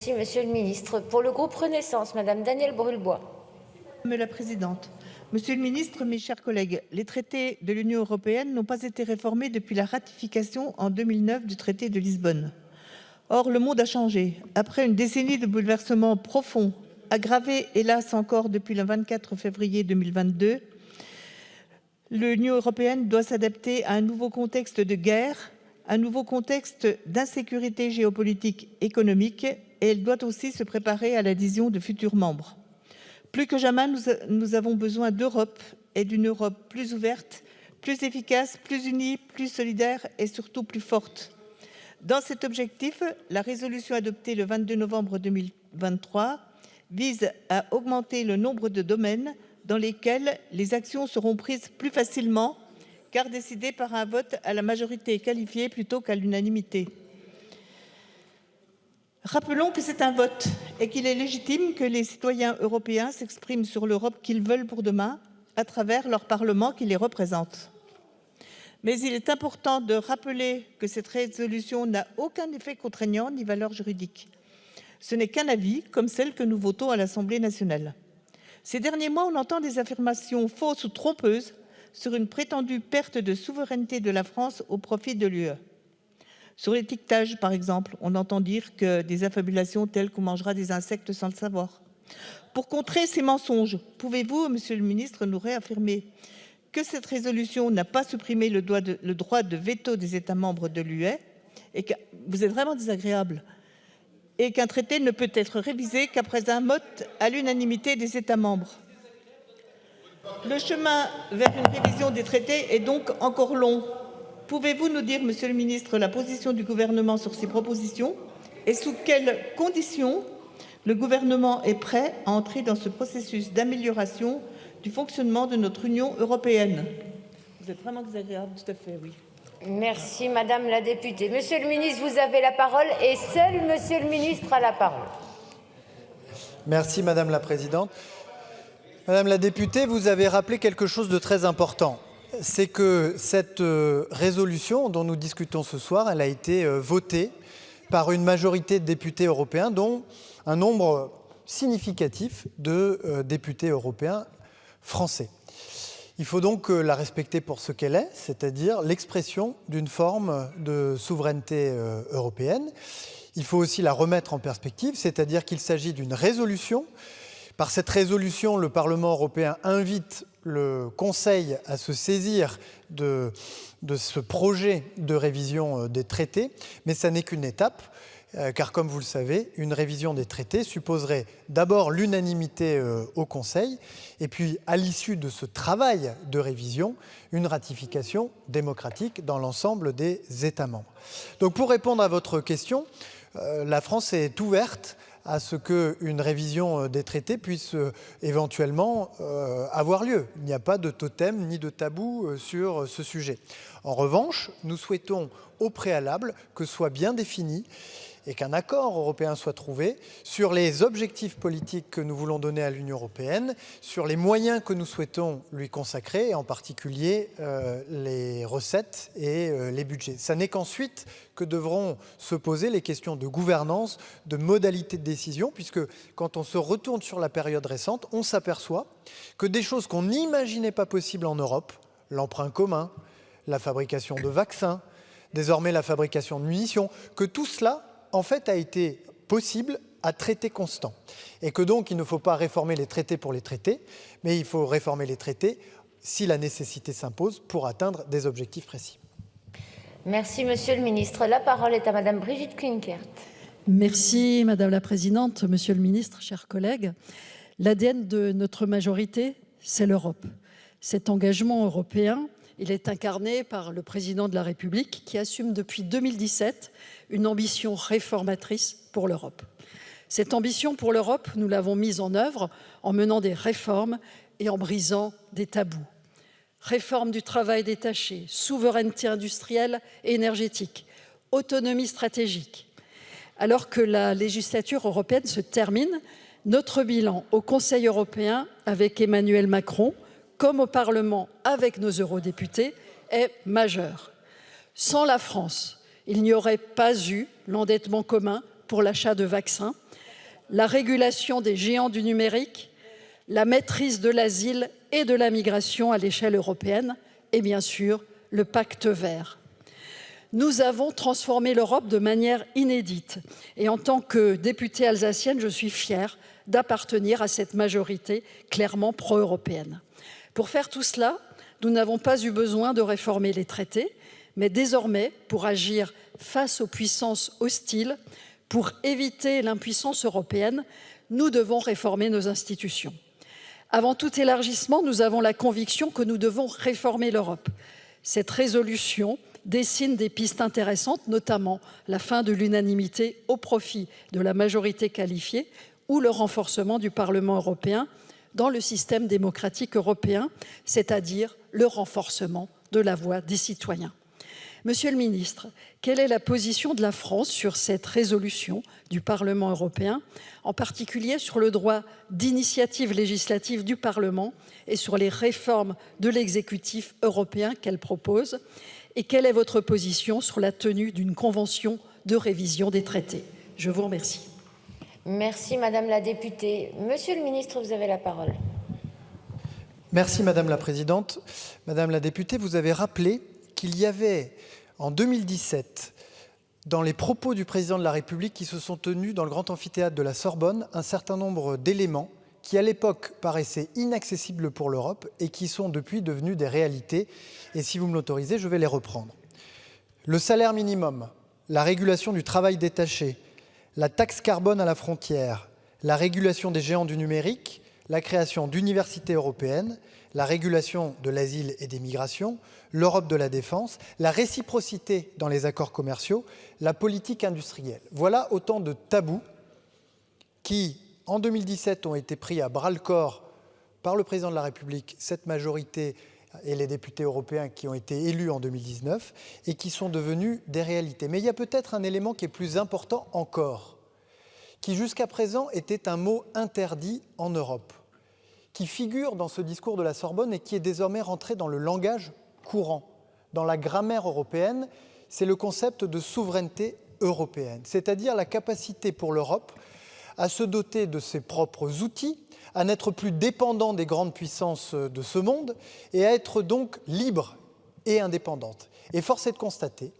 Merci, Monsieur le Ministre. Pour le groupe Renaissance, Madame Danielle Brulbois. Madame la Présidente, Monsieur le Ministre, mes chers collègues, les traités de l'Union européenne n'ont pas été réformés depuis la ratification en 2009 du traité de Lisbonne. Or, le monde a changé. Après une décennie de bouleversements profonds, aggravés hélas encore depuis le 24 février 2022, l'Union européenne doit s'adapter à un nouveau contexte de guerre, un nouveau contexte d'insécurité géopolitique économique, et elle doit aussi se préparer à l'adhésion de futurs membres. Plus que jamais, nous avons besoin d'Europe et d'une Europe plus ouverte, plus efficace, plus unie, plus solidaire et surtout plus forte. Dans cet objectif, la résolution adoptée le 22 novembre 2023 vise à augmenter le nombre de domaines dans lesquels les actions seront prises plus facilement, car décidées par un vote à la majorité qualifiée plutôt qu'à l'unanimité. Rappelons que c'est un vote et qu'il est légitime que les citoyens européens s'expriment sur l'Europe qu'ils veulent pour demain à travers leur Parlement qui les représente. Mais il est important de rappeler que cette résolution n'a aucun effet contraignant ni valeur juridique. Ce n'est qu'un avis, comme celle que nous votons à l'Assemblée nationale. Ces derniers mois, on entend des affirmations fausses ou trompeuses sur une prétendue perte de souveraineté de la France au profit de l'UE. Sur l'étiquetage, par exemple, on entend dire que des affabulations telles qu'on mangera des insectes sans le savoir. Pour contrer ces mensonges, pouvez-vous, Monsieur le Ministre, nous réaffirmer que cette résolution n'a pas supprimé le droit de veto des États membres de l'UE, et que vous êtes vraiment désagréable, et qu'un traité ne peut être révisé qu'après un vote à l'unanimité des États membres. Le chemin vers une révision des traités est donc encore long. Pouvez-vous nous dire, Monsieur le Ministre, la position du gouvernement sur ces propositions et sous quelles conditions le gouvernement est prêt à entrer dans ce processus d'amélioration du fonctionnement de notre Union européenne? Vous êtes vraiment désagréable, tout à fait, oui. Merci, Madame la députée. Monsieur le Ministre, vous avez la parole et seul Monsieur le Ministre a la parole. Merci, Madame la Présidente. Madame la députée, vous avez rappelé quelque chose de très important. C'est que cette résolution dont nous discutons ce soir, elle a été votée par une majorité de députés européens, dont un nombre significatif de députés européens français. Il faut donc la respecter pour ce qu'elle est, c'est-à-dire l'expression d'une forme de souveraineté européenne. Il faut aussi la remettre en perspective, c'est-à-dire qu'il s'agit d'une résolution. Par cette résolution, le Parlement européen invite le Conseil à se saisir de ce projet de révision des traités, mais ça n'est qu'une étape. Car comme vous le savez, une révision des traités supposerait d'abord l'unanimité au Conseil et puis à l'issue de ce travail de révision, une ratification démocratique dans l'ensemble des États membres. Donc pour répondre à votre question, la France est ouverte à ce qu'une révision des traités puisse éventuellement avoir lieu. Il n'y a pas de totem ni de tabou sur ce sujet. En revanche, nous souhaitons au préalable que soit bien défini et qu'un accord européen soit trouvé sur les objectifs politiques que nous voulons donner à l'Union européenne, sur les moyens que nous souhaitons lui consacrer, et en particulier les recettes et les budgets. Ça n'est qu'ensuite que devront se poser les questions de gouvernance, de modalités de décision, puisque quand on se retourne sur la période récente, on s'aperçoit que des choses qu'on n'imaginait pas possibles en Europe, l'emprunt commun, la fabrication de vaccins, désormais la fabrication de munitions, que tout cela en fait a été possible à traité constant. Et que donc il ne faut pas réformer les traités pour les traités, mais il faut réformer les traités si la nécessité s'impose pour atteindre des objectifs précis. Merci, Monsieur le Ministre. La parole est à Madame Brigitte Klinkert. Merci, Madame la Présidente, Monsieur le Ministre, chers collègues. L'ADN de notre majorité, c'est l'Europe. Cet engagement européen, il est incarné par le Président de la République qui assume depuis 2017 une ambition réformatrice pour l'Europe. Cette ambition pour l'Europe, nous l'avons mise en œuvre en menant des réformes et en brisant des tabous. Réforme du travail détaché, souveraineté industrielle et énergétique, autonomie stratégique. Alors que la législature européenne se termine, notre bilan au Conseil européen avec Emmanuel Macron, comme au Parlement avec nos eurodéputés, est majeur. Sans la France, il n'y aurait pas eu l'endettement commun pour l'achat de vaccins la régulation des géants du numérique, la maîtrise de l'asile et de la migration à l'échelle européenne et bien sûr le pacte vert. Nous avons transformé l'Europe de manière inédite et en tant que députée alsacienne, je suis fière d'appartenir à cette majorité clairement pro-européenne. Pour faire tout cela, nous n'avons pas eu besoin de réformer les traités, mais désormais, pour agir face aux puissances hostiles, pour éviter l'impuissance européenne, nous devons réformer nos institutions. Avant tout élargissement, nous avons la conviction que nous devons réformer l'Europe. Cette résolution dessine des pistes intéressantes, notamment la fin de l'unanimité au profit de la majorité qualifiée ou le renforcement du Parlement européen dans le système démocratique européen, c'est-à-dire le renforcement de la voix des citoyens. Monsieur le ministre, quelle est la position de la France sur cette résolution du Parlement européen, en particulier sur le droit d'initiative législative du Parlement et sur les réformes de l'exécutif européen qu'elle propose? Et quelle est votre position sur la tenue d'une convention de révision des traités? Je vous remercie. Merci Madame la députée. Monsieur le ministre, vous avez la parole. Merci Madame la Présidente. Madame la députée, vous avez rappelé qu'il y avait en 2017, dans les propos du président de la République qui se sont tenus dans le grand amphithéâtre de la Sorbonne, un certain nombre d'éléments qui à l'époque paraissaient inaccessibles pour l'Europe et qui sont depuis devenus des réalités. Et si vous me l'autorisez, je vais les reprendre. Le salaire minimum, la régulation du travail détaché, la taxe carbone à la frontière, la régulation des géants du numérique, la création d'universités européennes, la régulation de l'asile et des migrations, l'Europe de la défense, la réciprocité dans les accords commerciaux, la politique industrielle. Voilà autant de tabous qui, en 2017, ont été pris à bras-le-corps par le président de la République, cette majorité et les députés européens qui ont été élus en 2019 et qui sont devenus des réalités. Mais il y a peut-être un élément qui est plus important encore, qui jusqu'à présent était un mot interdit en Europe, qui figure dans ce discours de la Sorbonne et qui est désormais rentré dans le langage courant, dans la grammaire européenne, c'est le concept de souveraineté européenne, c'est-à-dire la capacité pour l'Europe à se doter de ses propres outils, à n'être plus dépendant des grandes puissances de ce monde et à être donc libre et indépendante. Et force est de constater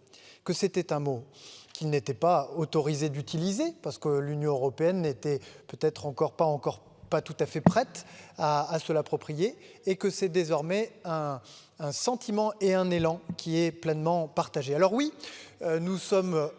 que c'était un mot qu'il n'était pas autorisé d'utiliser parce que l'Union européenne n'était peut-être pas tout à fait prête à se l'approprier et que c'est désormais un sentiment et un élan qui est pleinement partagé. Alors oui, nous sommes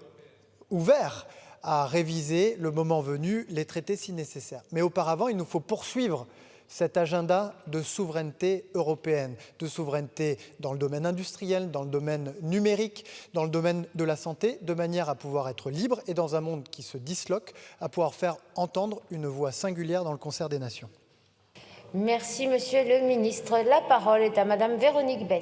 ouverts à réviser, le moment venu, les traités si nécessaire. Mais auparavant, il nous faut poursuivre cet agenda de souveraineté européenne, de souveraineté dans le domaine industriel, dans le domaine numérique, dans le domaine de la santé, de manière à pouvoir être libre et dans un monde qui se disloque, à pouvoir faire entendre une voix singulière dans le concert des nations. Merci Monsieur le ministre. La parole est à Madame Véronique Besse.